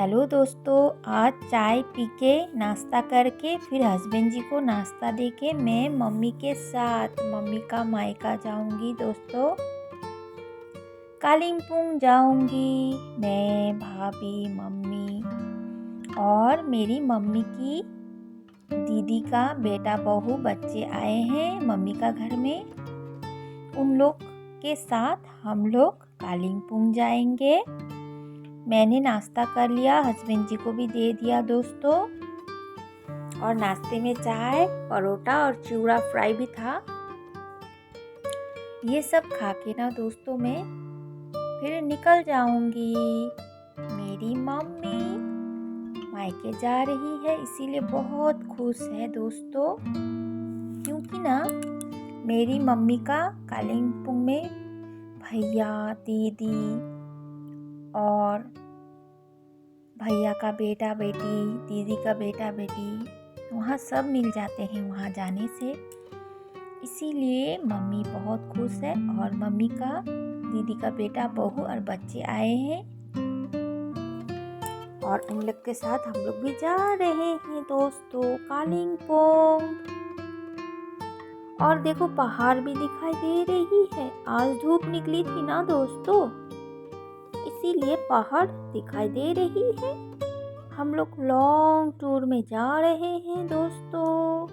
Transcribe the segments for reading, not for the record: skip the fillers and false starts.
Hello दोस्तों, आज चाय पी के नाश्ता करके फिर हस्बैंड जी को नाश्ता दे के मैं मम्मी के साथ मम्मी का मायका जाऊंगी। दोस्तों कालिम्पोंग जाऊंगी। मैं, भाभी, मम्मी और मेरी मम्मी की दीदी का बेटा बहू बच्चे आए हैं मम्मी का घर में। उन लोग के साथ हम लोग कालिम्पोंग जाएंगे। मैंने नाश्ता कर लिया, हस्बैंड जी को भी दे दिया दोस्तों। और नाश्ते में चाय, परोठा और चिवड़ा फ्राई भी था। ये सब खा के ना दोस्तों मैं फिर निकल जाऊंगी। मेरी मम्मी मायके जा रही है, इसीलिए बहुत खुश है दोस्तों, क्योंकि ना मेरी मम्मी का कालिम्पोंग में भैया, दीदी और भैया का बेटा बेटी, दीदी का बेटा बेटी वहाँ सब मिल जाते हैं वहाँ जाने से। इसीलिए मम्मी बहुत खुश है और मम्मी का दीदी का बेटा बहू और बच्चे आए हैं और उन लोग के साथ हम लोग भी जा रहे हैं दोस्तों कालिम्पोंग। और देखो पहाड़ भी दिखाई दे रही है। आज धूप निकली थी ना दोस्तों, इसीलिए पहाड़ दिखाई दे रही है। हम लोग लॉन्ग टूर में जा रहे हैं दोस्तों,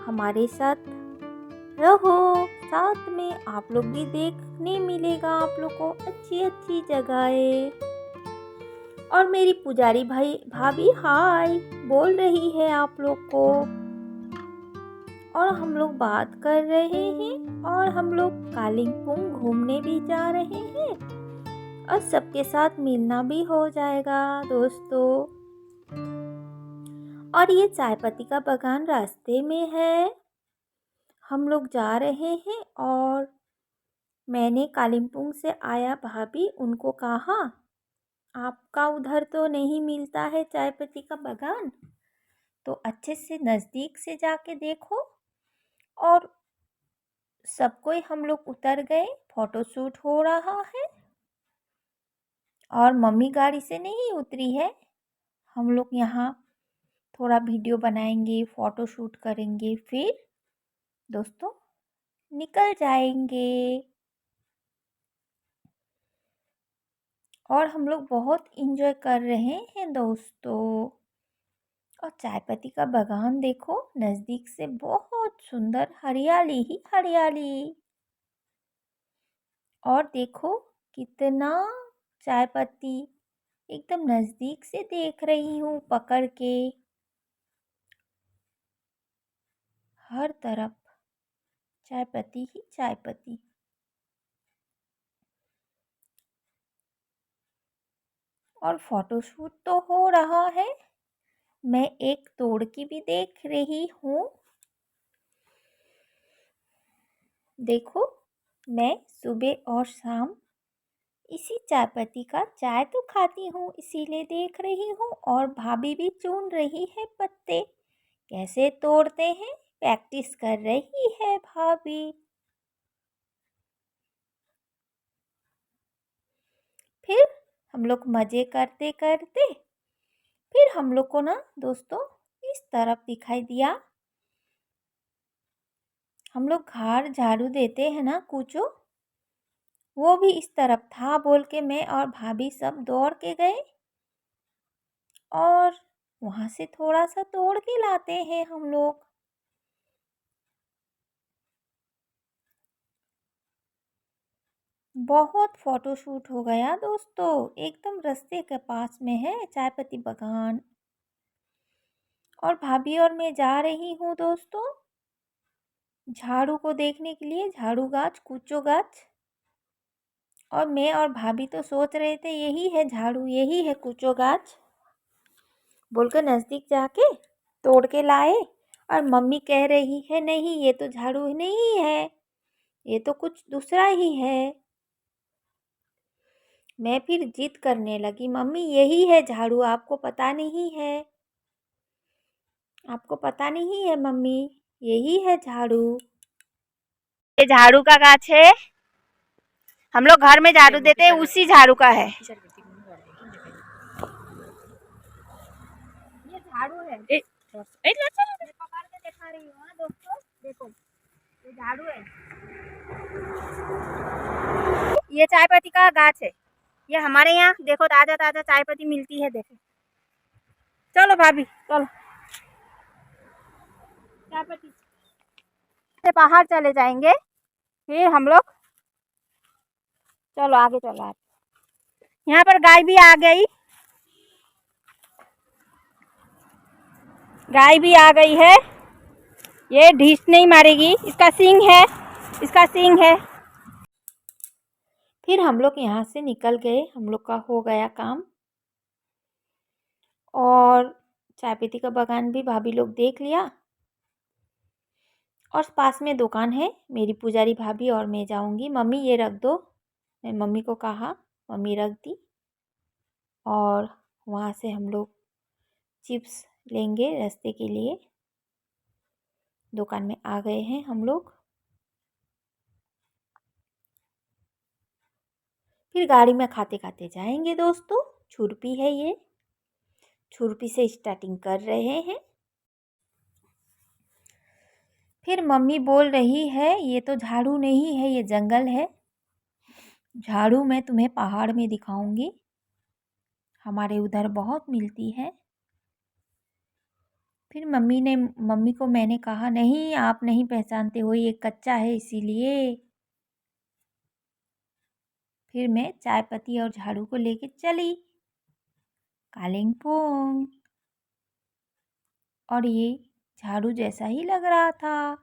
हमारे साथ रहो। साथ में आप लोग भी देखने मिलेगा आप लोग को अच्छी अच्छी जगहें। और मेरी पुजारी भाभी हाय बोल रही है आप लोग को। और हम लोग बात कर रहे हैं और हम लोग कालिम्पोंग घूमने भी जा रहे हैं और सबके साथ मिलना भी हो जाएगा दोस्तों। और ये चाय पत्ती का बागान रास्ते में है, हम लोग जा रहे हैं। और मैंने कालिम्पोंग से आया भाभी उनको कहा आपका उधर तो नहीं मिलता है चाय पत्ती का बागान, तो अच्छे से नज़दीक से जाके देखो। और सब कोई हम लोग उतर गए, फोटो शूट हो रहा है। और मम्मी गाड़ी से नहीं उतरी है, हम लोग यहाँ थोड़ा वीडियो बनाएंगे, फ़ोटो शूट करेंगे, फिर दोस्तों निकल जाएंगे। और हम लोग बहुत इंजॉय कर रहे हैं दोस्तों। और चाय पत्ती का बागान देखो नज़दीक से, बहुत सुंदर, हरियाली ही हरियाली। और देखो कितना चाय पत्ती एकदम नज़दीक से देख रही हूँ पकड़ के। हर तरफ चाय पत्ती ही चाय पत्ती। और फोटोशूट तो हो रहा है, मैं एक तोड़ की भी देख रही हूँ। देखो मैं सुबह और शाम इसी चाय पत्ती का चाय तो खाती हूँ, इसीलिए देख रही हूँ। और भाभी भी चुन रही है पत्ते, कैसे तोड़ते हैं प्रैक्टिस कर रही है भाभी। फिर हम लोग मज़े करते करते फिर हम लोग को ना दोस्तों इस तरफ दिखाई दिया। हम लोग घर झाड़ू देते हैं ना कूचो, वो भी इस तरफ था बोल के मैं और भाभी सब दौड़ के गए और वहाँ से थोड़ा सा तोड़ के लाते हैं हम लोग। बहुत फोटो शूट हो गया दोस्तों, एकदम रास्ते के पास में है चाय पत्ती बागान। और भाभी और मैं जा रही हूँ दोस्तों झाड़ू को देखने के लिए, झाड़ू गाछ, कूचो गाछ। और मैं और भाभी तो सोच रहे थे यही है झाड़ू, यही है कूचो गाछ बोलकर नज़दीक जाके तोड़ के लाए। और मम्मी कह रही है नहीं ये तो झाड़ू नहीं है, ये तो कुछ दूसरा ही है। मैं फिर जिद करने लगी, मम्मी यही है झाड़ू, आपको पता नहीं है, आपको पता नहीं है मम्मी, यही है झाड़ू। ये झाड़ू का गाछ है, हम लोग घर में झाड़ू देते हैं, उसी झाड़ू का है। है। मैं पकड़ के दिखा रही हूँ। हाँ दोस्तों देखो, ये झाड़ू है, ये चाय पत्ती का गाछ है। ये हमारे यहाँ देखो ताजा ताजा चाय पत्ती मिलती है। देखो चलो भाभी चलो, चाय पत्ती से बाहर चले जाएंगे, फिर हम लोग चलो आगे चलो। आप यहाँ पर गाय भी आ गई, गाय भी आ गई है। ये ढीस नहीं मारेगी, इसका सींग है, इसका सींग है। फिर हम लोग यहाँ से निकल गए, हम लोग का हो गया काम। और चाय पत्ती का बागान भी भाभी लोग देख लिया। और पास में दुकान है, मेरी पुजारी भाभी और मैं जाऊंगी। मम्मी ये रख दो, मैं मम्मी को कहा, मम्मी रख दी। और वहाँ से हम लोग चिप्स लेंगे रास्ते के लिए। दुकान में आ गए हैं हम लोग। फिर गाड़ी में खाते खाते जाएंगे दोस्तों। छुरपी है ये, छुरपी से स्टार्टिंग कर रहे हैं। फिर मम्मी बोल रही है ये तो झाड़ू नहीं है, ये जंगल है। झाड़ू मैं तुम्हें पहाड़ में दिखाऊंगी, हमारे उधर बहुत मिलती है। फिर मम्मी को मैंने कहा नहीं, आप नहीं पहचानते हो, ये कच्चा है इसीलिए। फिर मैं चाय पत्ती और झाड़ू को लेके चली कालिम्पोंग। और ये झाड़ू जैसा ही लग रहा था।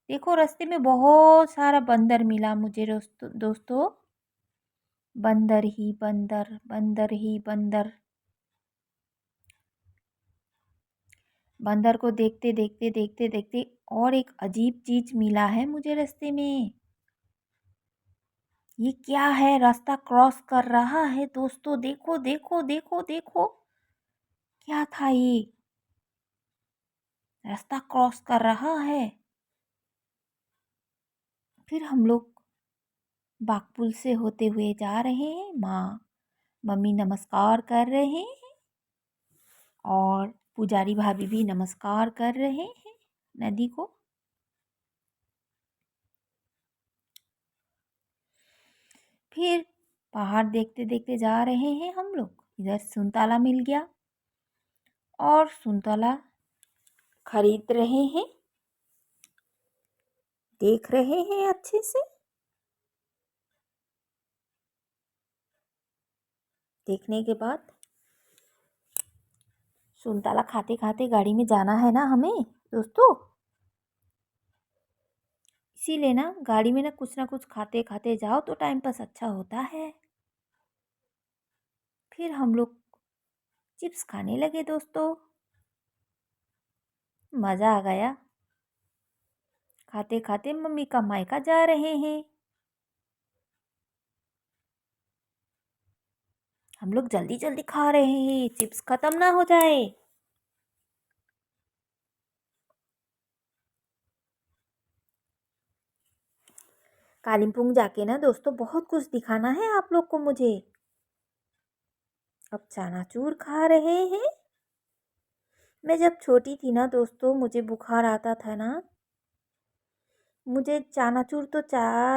देखो रास्ते में बहुत सारा बंदर मिला मुझे दोस्तों। बंदर ही बंदर, बंदर ही बंदर। बंदर को देखते देखते देखते देखते और एक अजीब चीज मिला है मुझे रास्ते में। ये क्या है, रास्ता क्रॉस कर रहा है दोस्तों। देखो देखो देखो देखो, क्या था ये, रास्ता क्रॉस कर रहा है। फिर हम लोग बागपुल से होते हुए जा रहे हैं। मम्मी नमस्कार कर रहे हैं और पुजारी भाभी भी नमस्कार कर रहे हैं नदी को। फिर पहाड़ देखते देखते जा रहे हैं हम लोग। इधर सुनताला मिल गया और सुनताला खरीद रहे हैं, देख रहे हैं अच्छे से। देखने के बाद सुनताला खाते खाते गाड़ी में जाना है ना हमें दोस्तों, इसीलिए ना गाड़ी में ना कुछ खाते खाते जाओ तो टाइम पास अच्छा होता है। फिर हम लोग चिप्स खाने लगे दोस्तों, मज़ा आ गया। खाते खाते मम्मी का मायका जा रहे हैं। हम लोग जल्दी जल्दी खा रहे हैं, चिप्स खत्म ना हो जाए। कालिम्पोंग जाके ना दोस्तों बहुत कुछ दिखाना है आप लोग को मुझे। अब चनाचूर खा रहे हैं। मैं जब छोटी थी ना दोस्तों, मुझे बुखार आता था ना, मुझे चनाचूर तो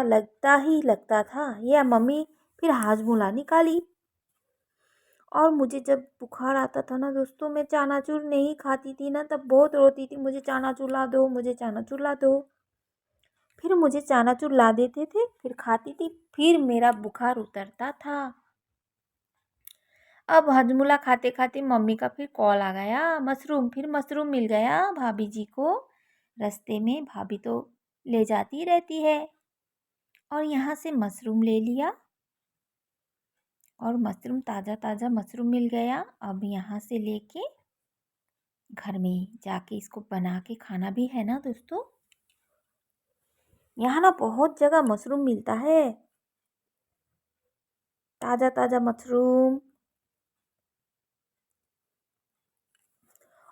लगता ही लगता था। ये मम्मी फिर हाजमोला निकाली। और मुझे जब बुखार आता था ना दोस्तों, मैं चनाचूर नहीं खाती थी ना, तब बहुत रोती थी, मुझे चनाचूर ला दो, मुझे चनाचूर ला दो। फिर मुझे चनाचूर ला देते थे, फिर खाती थी, फिर मेरा बुखार उतरता था। अब हजमुला खाते खाते मम्मी का फिर कॉल आ गया, मशरूम। फिर मशरूम मिल गया भाभी जी को रास्ते में। भाभी तो ले जाती रहती है। और यहाँ से मशरूम ले लिया और मशरूम ताज़ा ताज़ा मशरूम मिल गया। अब यहाँ से लेके घर में जाके इसको बना के खाना भी है ना दोस्तों। यहाँ ना बहुत जगह मशरूम मिलता है, ताज़ा ताज़ा मशरूम।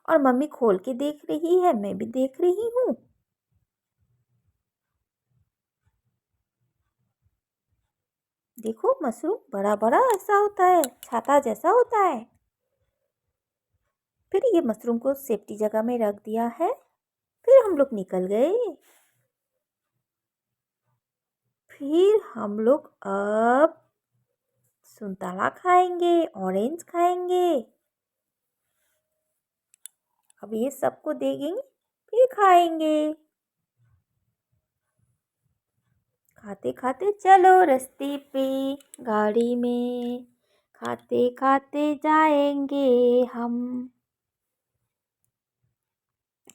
और मम्मी खोल के देख रही है, मैं भी देख रही हूँ। देखो मशरूम बड़ा बड़ा ऐसा होता है, छाता जैसा होता है। फिर ये मशरूम को सेफ्टी जगह में रख दिया है। फिर हम लोग निकल गए। फिर हम लोग अब संतरा खाएंगे, ऑरेंज खाएंगे। अब ये सबको देंगे फिर खाएंगे। खाते खाते चलो रास्ते पे गाड़ी में, खाते खाते जाएंगे हम।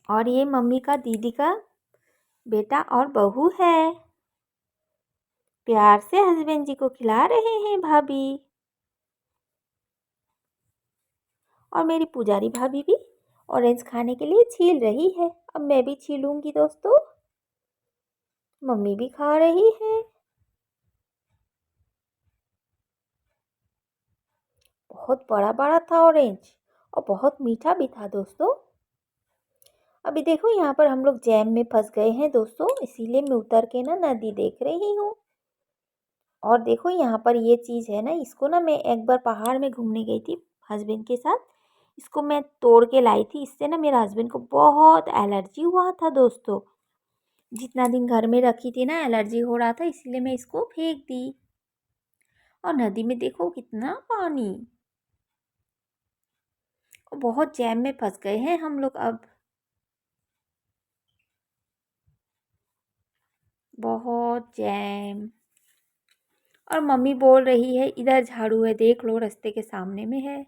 और ये मम्मी का दीदी का बेटा और बहू है। प्यार से हस्बैंड जी को खिला रहे हैं भाभी। और मेरी पुजारी भाभी भी ऑरेंज खाने के लिए छील रही है। अब मैं भी छीलूंगी दोस्तों। मम्मी भी खा रही है। बहुत बड़ा बड़ा था ऑरेंज और बहुत मीठा भी था दोस्तों। अभी देखो यहाँ पर हम लोग जैम में फंस गए हैं दोस्तों, इसीलिए मैं उतर के ना नदी देख रही हूँ। और देखो यहाँ पर ये चीज़ है ना, इसको ना मैं एक बार पहाड़ में घूमने गई थी हस्बैंड के साथ। इसको मैं तोड़ के लाई थी। इससे ना मेरे हस्बैंड को बहुत एलर्जी हुआ था दोस्तों। जितना दिन घर में रखी थी ना, एलर्जी हो रहा था, इसलिए मैं इसको फेंक दी। और नदी में देखो कितना पानी। और बहुत जैम में फंस गए हैं हम लोग अब। बहुत जैम। और मम्मी बोल रही है इधर झाड़ू है, देख लो रास्ते के सामने में है।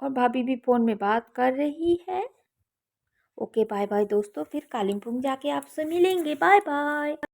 और भाभी भी फ़ोन में बात कर रही है। ओके बाय बाय दोस्तों, फिर कालिम्पोंग जाके आपसे मिलेंगे। Bye bye.